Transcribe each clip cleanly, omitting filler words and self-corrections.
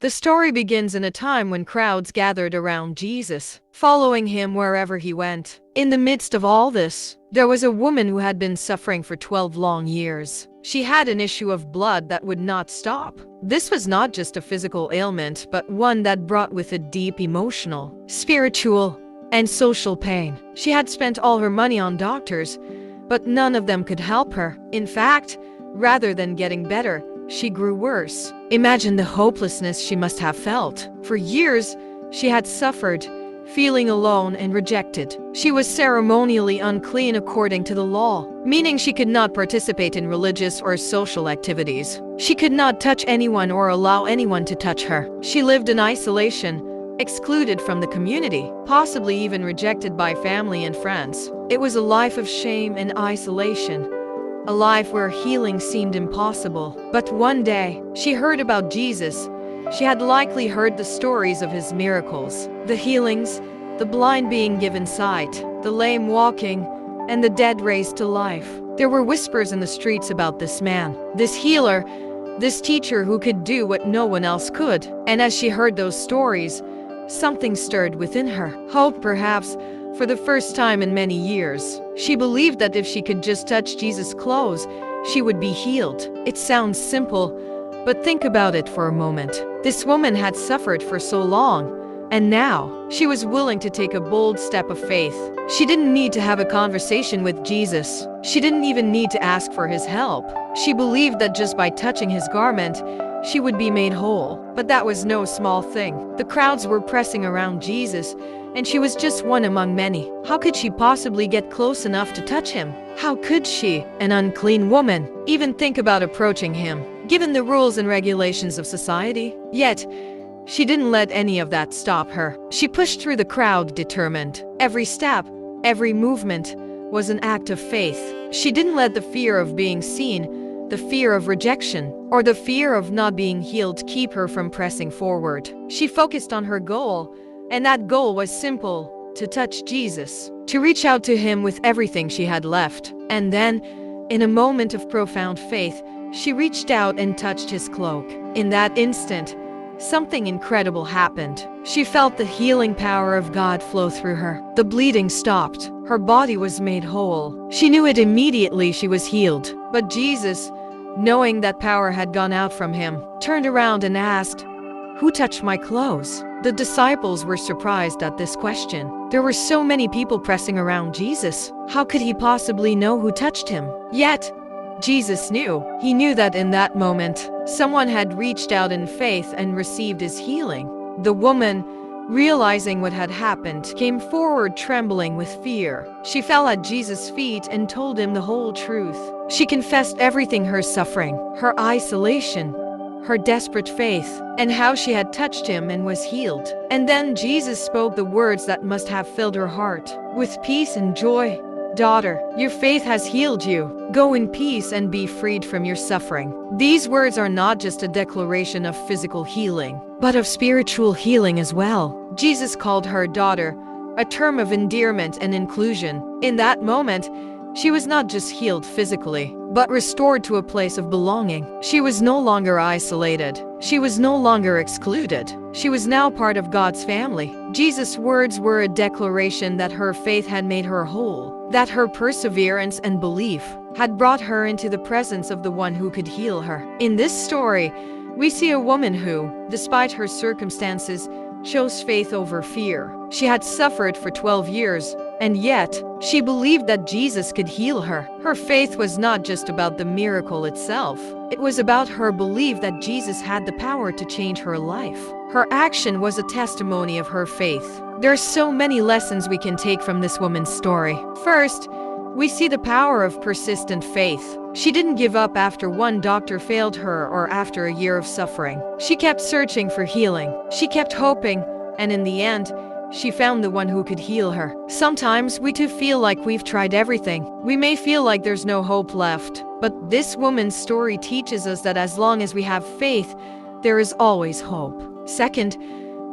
The story begins in a time when crowds gathered around Jesus, following him wherever he went. In the midst of all this, there was a woman who had been suffering for 12 long years. She had an issue of blood that would not stop. This was not just a physical ailment, but one that brought with it deep emotional, spiritual, and social pain. She had spent all her money on doctors, but none of them could help her. In fact, rather than getting better, she grew worse. Imagine the hopelessness she must have felt. For years, she had suffered, feeling alone and rejected. She was ceremonially unclean according to the law, meaning she could not participate in religious or social activities. She could not touch anyone or allow anyone to touch her. She lived in isolation, excluded from the community, possibly even rejected by family and friends. It was a life of shame and isolation, a life where healing seemed impossible. But one day, she heard about Jesus. She had likely heard the stories of his miracles, the healings, the blind being given sight, the lame walking, and the dead raised to life. There were whispers in the streets about this man, this healer, this teacher who could do what no one else could. And as she heard those stories, something stirred within her. Hope, perhaps, for the first time in many years. She believed that if she could just touch Jesus' clothes, she would be healed. It sounds simple, but think about it for a moment. This woman had suffered for so long, and now she was willing to take a bold step of faith. She didn't need to have a conversation with Jesus. She didn't even need to ask for his help. She believed that just by touching his garment, she would be made whole. But that was no small thing. The crowds were pressing around Jesus, and she was just one among many. How could she possibly get close enough to touch him? How could she, an unclean woman, even think about approaching him, given the rules and regulations of society? Yet, she didn't let any of that stop her. She pushed through the crowd determined. Every step, every movement was an act of faith. She didn't let the fear of being seen, the fear of rejection, or the fear of not being healed keep her from pressing forward. She focused on her goal, and that goal was simple: to touch Jesus, to reach out to him with everything she had left. And then, in a moment of profound faith, she reached out and touched his cloak. In that instant, something incredible happened. She felt the healing power of God flow through her. The bleeding stopped. Her body was made whole. She knew it immediately. She was healed. But Jesus, knowing that power had gone out from him, turned around and asked, "Who touched my clothes?" The disciples were surprised at this question. There were so many people pressing around Jesus. How could he possibly know who touched him? Yet, Jesus knew. He knew that in that moment, someone had reached out in faith and received his healing. The woman, realizing what had happened, came forward trembling with fear. She fell at Jesus' feet and told him the whole truth. She confessed everything: her suffering, her isolation, her desperate faith, and how she had touched him and was healed. And then Jesus spoke the words that must have filled her heart with peace and joy. "Daughter, your faith has healed you. Go in peace and be freed from your suffering." These words are not just a declaration of physical healing, but of spiritual healing as well. Jesus called her daughter, a term of endearment and inclusion. In that moment, she was not just healed physically, but restored to a place of belonging. She was no longer isolated. She was no longer excluded. She was now part of God's family. Jesus' words were a declaration that her faith had made her whole, that her perseverance and belief had brought her into the presence of the one who could heal her. In this story, we see a woman who, despite her circumstances, chose faith over fear. She had suffered for 12 years, and yet, she believed that Jesus could heal her. Her faith was not just about the miracle itself. It was about her belief that Jesus had the power to change her life. Her action was a testimony of her faith. There are so many lessons we can take from this woman's story. First, we see the power of persistent faith. She didn't give up after one doctor failed her or after a year of suffering. She kept searching for healing. She kept hoping, and in the end, she found the one who could heal her. Sometimes we too feel like we've tried everything. We may feel like there's no hope left. But this woman's story teaches us that as long as we have faith, there is always hope. Second,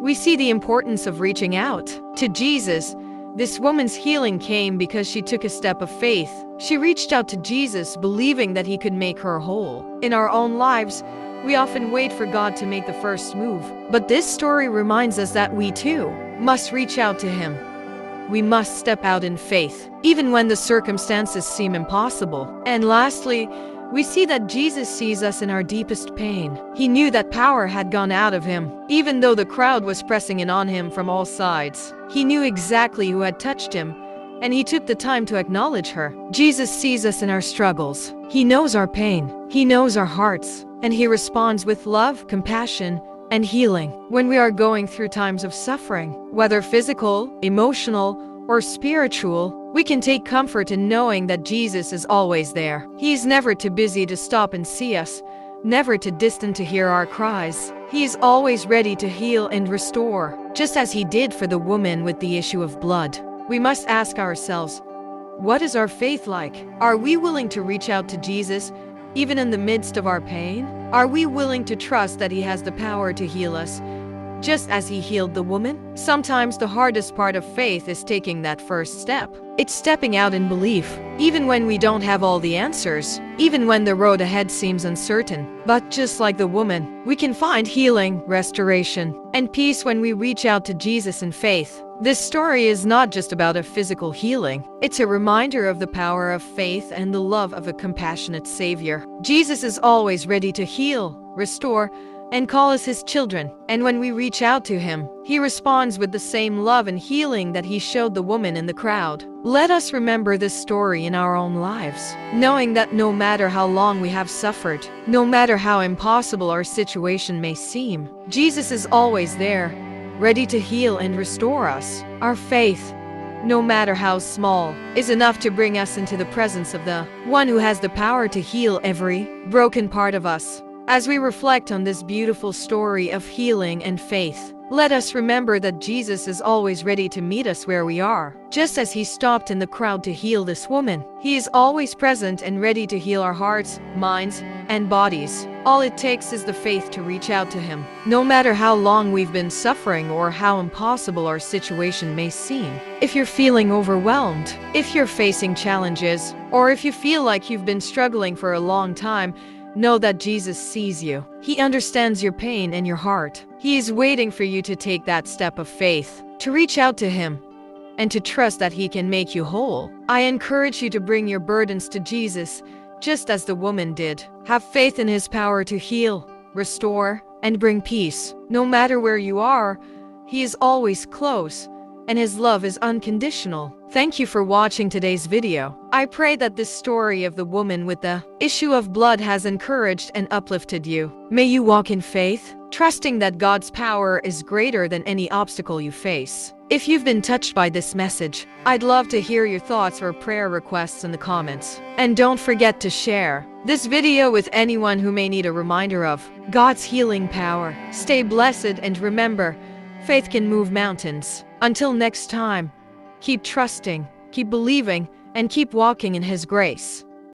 we see the importance of reaching out to Jesus. This woman's healing came because she took a step of faith. She reached out to Jesus, believing that he could make her whole. In our own lives, We often wait for God to make the first move, but this story reminds us that we too must reach out to Him. We must step out in faith, even when the circumstances seem impossible. And lastly, we see that Jesus sees us in our deepest pain. He knew that power had gone out of him, even though the crowd was pressing in on him from all sides. He knew exactly who had touched him, and he took the time to acknowledge her. Jesus sees us in our struggles. He knows our pain. He knows our hearts, and He responds with love, compassion, and healing. When we are going through times of suffering, whether physical, emotional, or spiritual, we can take comfort in knowing that Jesus is always there. He's never too busy to stop and see us, never too distant to hear our cries. He is always ready to heal and restore, just as He did for the woman with the issue of blood. We must ask ourselves, what is our faith like? Are we willing to reach out to Jesus, even in the midst of our pain? Are we willing to trust that He has the power to heal us, just as He healed the woman? Sometimes the hardest part of faith is taking that first step. It's stepping out in belief, even when we don't have all the answers, even when the road ahead seems uncertain. But just like the woman, we can find healing, restoration, and peace when we reach out to Jesus in faith. This story is not just about a physical healing. It's a reminder of the power of faith and the love of a compassionate Savior. Jesus is always ready to heal, restore, and call us His children. And when we reach out to Him, He responds with the same love and healing that He showed the woman in the crowd. Let us remember this story in our own lives, knowing that no matter how long we have suffered, no matter how impossible our situation may seem, Jesus is always there, ready to heal and restore us. Our faith, no matter how small, is enough to bring us into the presence of the One who has the power to heal every broken part of us. As we reflect on this beautiful story of healing and faith, let us remember that Jesus is always ready to meet us where we are. Just as He stopped in the crowd to heal this woman, He is always present and ready to heal our hearts, minds, and bodies. All it takes is the faith to reach out to Him, no matter how long we've been suffering or how impossible our situation may seem. If you're feeling overwhelmed, if you're facing challenges, or if you feel like you've been struggling for a long time, know that Jesus sees you. He understands your pain and your heart. He is waiting for you to take that step of faith, to reach out to Him, and to trust that He can make you whole. I encourage you to bring your burdens to Jesus, just as the woman did. Have faith in His power to heal, restore, and bring peace. No matter where you are, He is always close, and His love is unconditional. Thank you for watching today's video. I pray that this story of the woman with the issue of blood has encouraged and uplifted you. May you walk in faith, trusting that God's power is greater than any obstacle you face. If you've been touched by this message, I'd love to hear your thoughts or prayer requests in the comments. And don't forget to share this video with anyone who may need a reminder of God's healing power. Stay blessed and remember, faith can move mountains. Until next time, keep trusting, keep believing, and keep walking in His grace.